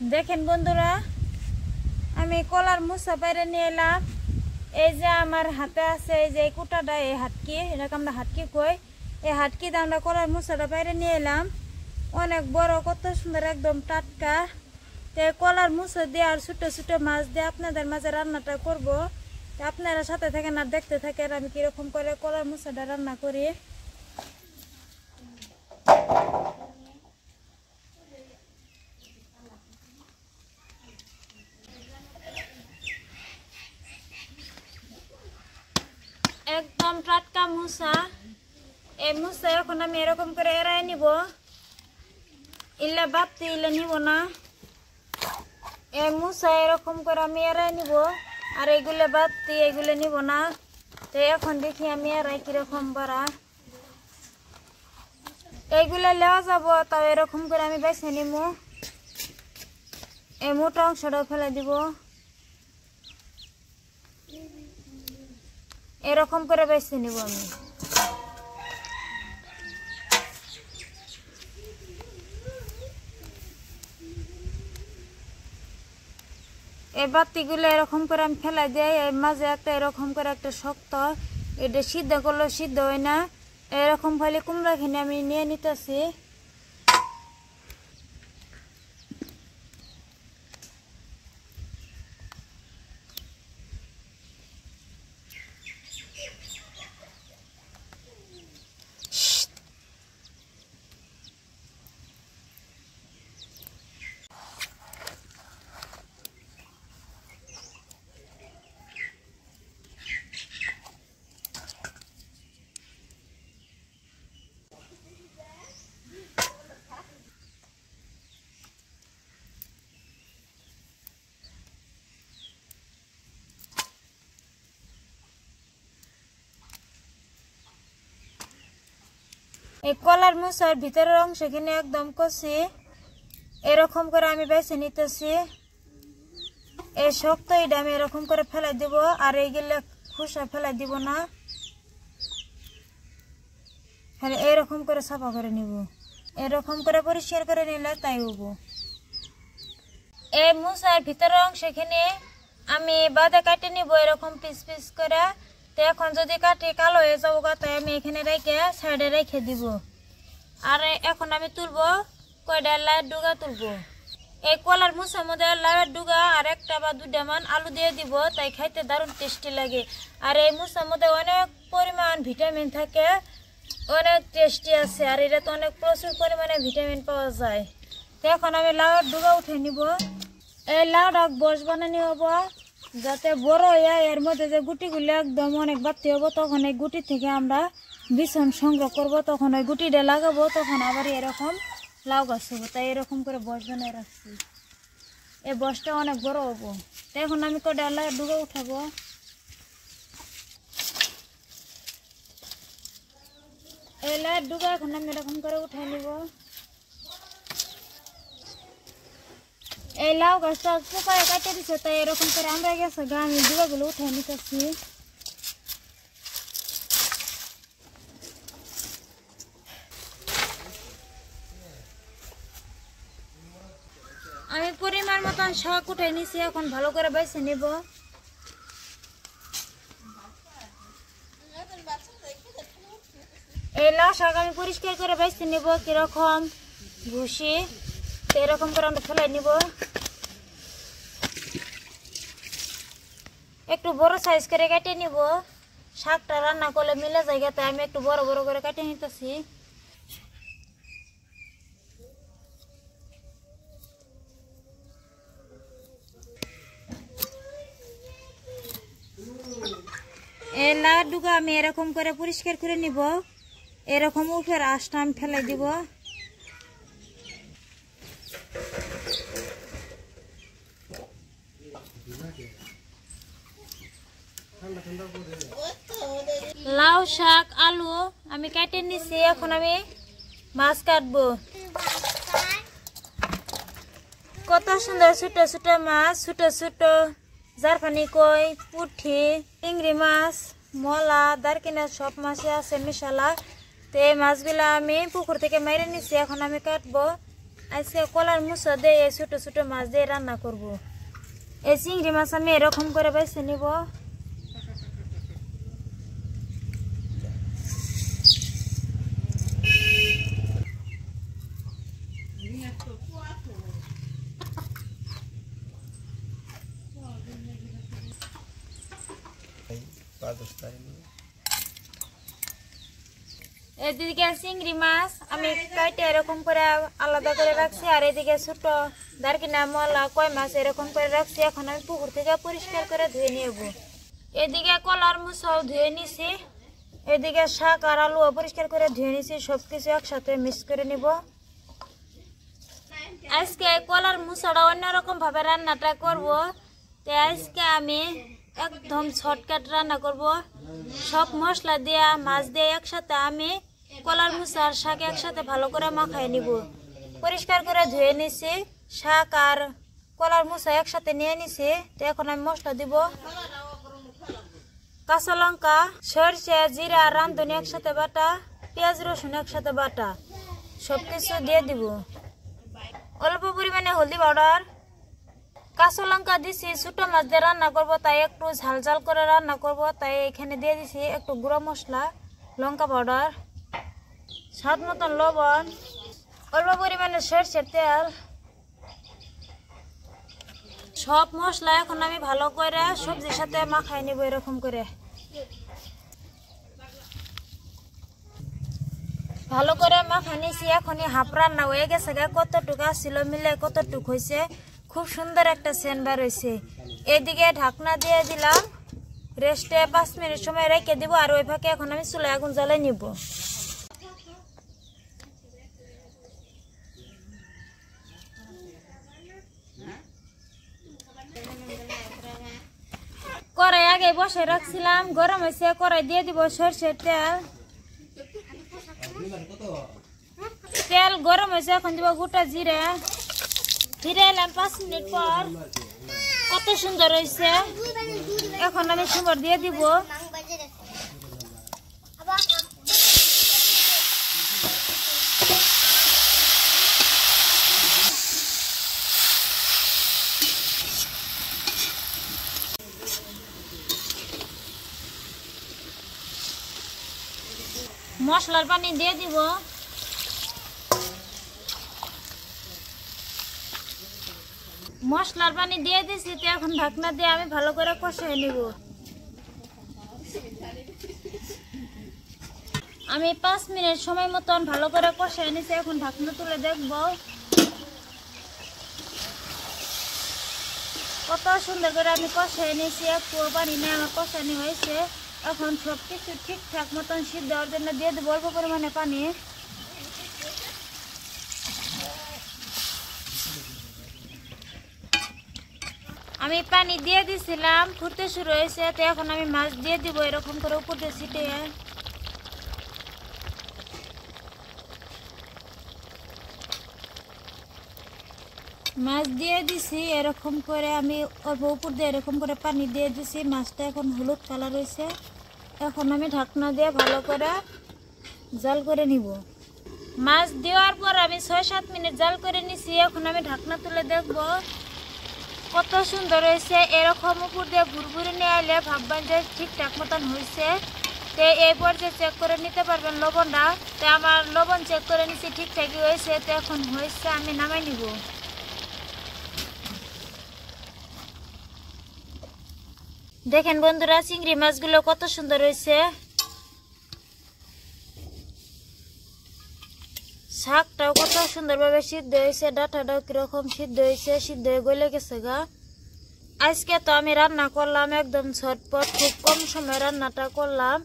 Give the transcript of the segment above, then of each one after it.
দেখেন বন্ধুরা, আমি কলার মোচা বাইরে নিয়ে এলাম। এই যে আমার হাতে আছে এই যে কুটাটা, এই হাটকি, এটাকে আমরা হাটকি কই। এই হাটকিতে আমরা কলার মোচাটা বাইরে নিয়ে এলাম। অনেক বড়, কত সুন্দর, একদম টাটকা। তো কলার মোচা দিয়ে আর ছোট ছোট মাছ দিয়ে আপনাদের মাঝে রান্নাটা করব। আপনারা সাথে থাকেন আর দেখতে থাকেন আমি কিরকম করে কলার মোচাটা রান্না করি। একদম টাটকা মোচা। এই মোচা এখন আমি এরকম করে এড়াই নিব, ইলে বাতি ইলে নিব না। এই মোচা এরকম করে আমি এড়াই নিব, আর এগুলো বাতি এগুলো নিব না। তো এখন দেখি আমি এড়াই কিরকম বাড়া। এইগুলো লেওয়া যাব, তাও এরকম করে আমি বেছে নিব। এই মোটা অংশটাও ফেলে দিব, এরকম করে বেছে নিব আমি। এই বাতিগুলো এরকম করে আমি ফেলে দিই। এর মাঝে একটা এরকম করে একটা শক্ত, এটা সিদ্ধ করলে সিদ্ধ হয় না। এরকম ফলে কুমড়াখানি আমি নিয়ে নিতেছি। এই কলার মোচার ভিতরের অংশ কিনে একদম কষি, এরকম করে আমি বেছে নিতেছি। এই শক্ত এটা আমি এরকম করে ফেলাই দিব, আর এইগুলো খোসা ফেলাই দিব না। এরকম করে সাফা করে নিব, এরকম করে পরিষ্কার করে নিলে তাই হব। এই মোচার ভিতরের অংশ কিনে আমি বাদে কাটে নিব এরকম পিস পিস করে। তো এখন যদি কাটি কালো হয়ে যাবো, তাই আমি এখানে রেখে সাইডে রেখে দিব। আর এখন আমি তুলবো কয়টা লাইট ডুগা তুলবো। এই কলার মোচার মধ্যে লাইট ডুগা আর একটা বা দুটা মান আলু দিয়ে দিব, তাই খাইতে দারুণ টেস্টি লাগে। আর এই মোচার মধ্যে অনেক পরিমাণ ভিটামিন থাকে, অনেক টেস্টি আছে। আর এটা তো অনেক প্রচুর পরিমাণে ভিটামিন পাওয়া যায়। তো এখন আমি লাউয়ের ডুগা উঠে নিব। এই লাউটা বস বানানি হবো, যাতে বড় হয়ে এর মধ্যে যে গুটিগুলো একদম অনেক বাড়তি হবো, তখন এই গুটি থেকে আমরা বিছন সংগ্রহ করব। তখন ওই গুটিটা লাগাবো, তখন আবার এরকম লাউ গাছ হবো। তাই এরকম করে বস বানিয়ে রাখছি। এই বসটা অনেক বড় হবো। তো এখন আমি কয়টা লাউয়ের ডুগা উঠাবো। এই লাউয়ের ডুগা এখন আমি এরকম করে উঠাই নিব। এই লাউ গাছটা পোকায় কাটে দিচ্ছে, তাই এরকম করে আমরা গেছে গা আমি ডুগাগুলো উঠাই নিতেছি। আমি পরিমাণ মতন শাক উঠাই নিছি, এখন ভালো করে বেছে নিব। এই লাউ শাক আমি পরিষ্কার করে বেছে নিব, কিরকম ভুসি এরকম করে আমরা ফেলাই নিব। একটু বড় সাইজ করে কেটে নিব, শাকটা রান্না করলে মিলে যায়, তাই আমি একটু বড় বড় করে কেটে নিতেছি। এই লাউ ডুগা আমি এরকম করে পরিষ্কার করে নিব, এরকম উপরের আঁশটা আমি ফেলাই দিব। লাউ শাক আলু আমি কেটে নিছি, এখন আমি মাছ কাটবো। কত সুন্দর ছোট ছোট মাছ, ছোট ছোট জারফানি কই, পুঠি, চিংড়ি মাছ, মলা, দারকিনা সব মাছই আছে মিশালা। তো এই মাছগুলা আমি পুকুর থেকে মেরে নিছি, এখন আমি কাটবো। আজকে কলার মুসা দিয়ে ছোট ছোট মাছ দিয়ে রান্না করব। এই চিংড়ি মাছ আমি এরকম করে বেছে নিব। এদিকে চিংড়ি মাছ আমি কাটে এরকম করে আলাদা করে রাখছি, আর এদিকে ছোট দারকিনা মলা কয় মাছ এরকম করে রাখছি। এখন আমি পুকুর থেকে পরিষ্কার করে ধুয়ে নেব। এদিকে কলার মুসাও ধুয়ে নিছি, এদিকে শাক আর আলুও পরিষ্কার করে ধুয়ে নিছি। সবকিছু একসাথে মিক্স করে নিব। আজকে কলার মুসাটা অন্যরকম ভাবে রান্নাটা করব। তো আজকে আমি একদম শর্টকাট রান্না করব। সব মশলা দিয়ে মাছ দিয়ে একসাথে আমি কলার মুসা আর শাক একসাথে ভালো করে মাখাই নিব। পরিষ্কার করে ধুয়ে নিছি, শাক আর কলার মুসা একসাথে নিয়ে নিছি। তো এখন আমি মশলা দিব। কাঁচা লঙ্কা, সরষে, জিরা, রাঁধুনি একসাথে বাটা, পেঁয়াজ রসুন একসাথে বাটা, সবকিছু দিয়ে দিব। অল্প পরিমাণে হলদি পাউডার, কাঁচা লঙ্কা দিছি। ছোট মাছ দিয়ে রান্না করব, তাই একটু ঝাল ঝাল করে রান্না করব, তাই এখানে দিয়ে দিছি একটু গুঁড়ো মশলা, লঙ্কা পাউডার, স্বাদ মতন লবণ, অল্প পরিমাণে সরষের তেল। সব মশলা এখন আমি ভালো করে সবজির সাথে মাখাই নিব এরকম করে। ভালো করে মাখাই নিছি। এখনই হাফ রান্না হয়ে গেছে। কতটুকু ছিল মিলে কতটুকু হয়েছে, খুব সুন্দর একটা সেন্ট বার হয়েছে। এদিকে ঢাকনা দিয়ে দিলাম, রেস্টে 5 মিনিট সময় রেখে দিব। আর ওই ফাঁকে এখন আমি চুলায় আগুন জ্বালাই নিব। কড়াই আগে বসে রাখছিলাম, গরম হয়েছে। কড়াই দিয়ে দিব সরষের তেল। তেল গরম হয়েছে, এখন দিব গোটা জিরা। ফিরে এলাম 5 মিনিট পর। কত সুন্দর হয়েছে। এখন আমি সুন্দর দিয়ে দিব। মশলার পানি দিয়ে দিব। মশলার পানি দিয়ে দিছি। তো এখন ঢাকনা দিয়ে আমি ভালো করে কষিয়ে নিব। আমি 5 মিনিট সময় মতন ভালো করে কষিয়ে নিছি। এখন ঢাকনা তুলে দেখব। কত সুন্দর করে আমি কষিয়ে নিছি, একটু পানি নিয়ে আমার কষানি হয়েছে। এখন সবকিছু ঠিকঠাক মতন সিদ্ধ হওয়ার জন্য দিয়ে দেবো অল্প পরিমাণে পানি। আমি পানি দিয়ে দিছিলাম, ফুটতে শুরু হয়েছে। তো এখন আমি মাছ দিয়ে দিব এরকম করে উপর দিয়ে ছিটিয়ে। মাছ দিয়ে দিছি এরকম করে, আমি অল্প উপর দিয়ে এরকম করে পানি দিয়ে দিছি। মাছটা এখন হলুদ কালার হয়েছে। এখন আমি ঢাকনা দিয়ে ভালো করে জাল করে নিব। মাছ দেওয়ার পর আমি 6-7 মিনিট জাল করে নিছি। এখন আমি ঢাকনা তুলে দেখব কত সুন্দর হয়েছে। এরকম উপর দিয়ে ভুরভুরি নিয়ে এলে ভাববেন যে ঠিকঠাক মতন হয়েছে। তো এই পর্যায়ে চেক করে নিতে পারবেন লবণটা। তো আমার লবণ চেক করে নিছি, ঠিকঠাকই হয়েছে। তো এখন হয়েছে, আমি নামাই নিব। দেখেন বন্ধুরা, চিংড়ি মাছগুলো কত সুন্দর হয়েছে। শাকটাও কত সুন্দরভাবে সিদ্ধ হয়েছে, ডাঁটাটাও কিরকম সিদ্ধ হয়েছে, সিদ্ধ হয়ে গলে গেছে গা। আজকে তো আমি রান্না করলাম একদম ঝটপট, খুব কম সময় রান্নাটা করলাম।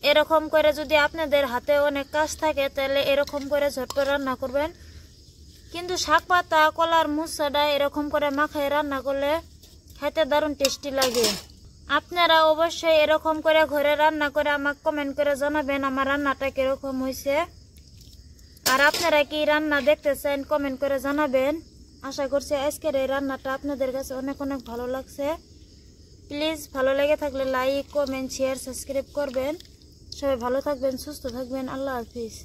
এরকম করে যদি আপনাদের হাতে অনেক কাজ থাকে তাহলে এরকম করে ঝটপট রান্না করবেন। কিন্তু শাক পাতা কলার মুসাটা এরকম করে মাখায় রান্না করলে খেতে দারুণ টেস্টি লাগে। আপনারা অবশ্যই এরকম করে ঘরে রান্না করে আমাকে কমেন্ট করে জানাবেন আমার রান্নাটা কিরকম হয়েছে। আর আপনারা কি রান্না দেখতে চান কমেন্ট করে জানাবেন। আশা করছি আজকের এই রান্নাটা আপনাদের কাছে অনেক অনেক ভালো লাগছে। প্লিজ ভালো লেগে থাকলে লাইক, কমেন্ট, শেয়ার, সাবস্ক্রাইব করবেন। সবাই ভালো থাকবেন, সুস্থ থাকবেন। আল্লাহ হাফিজ।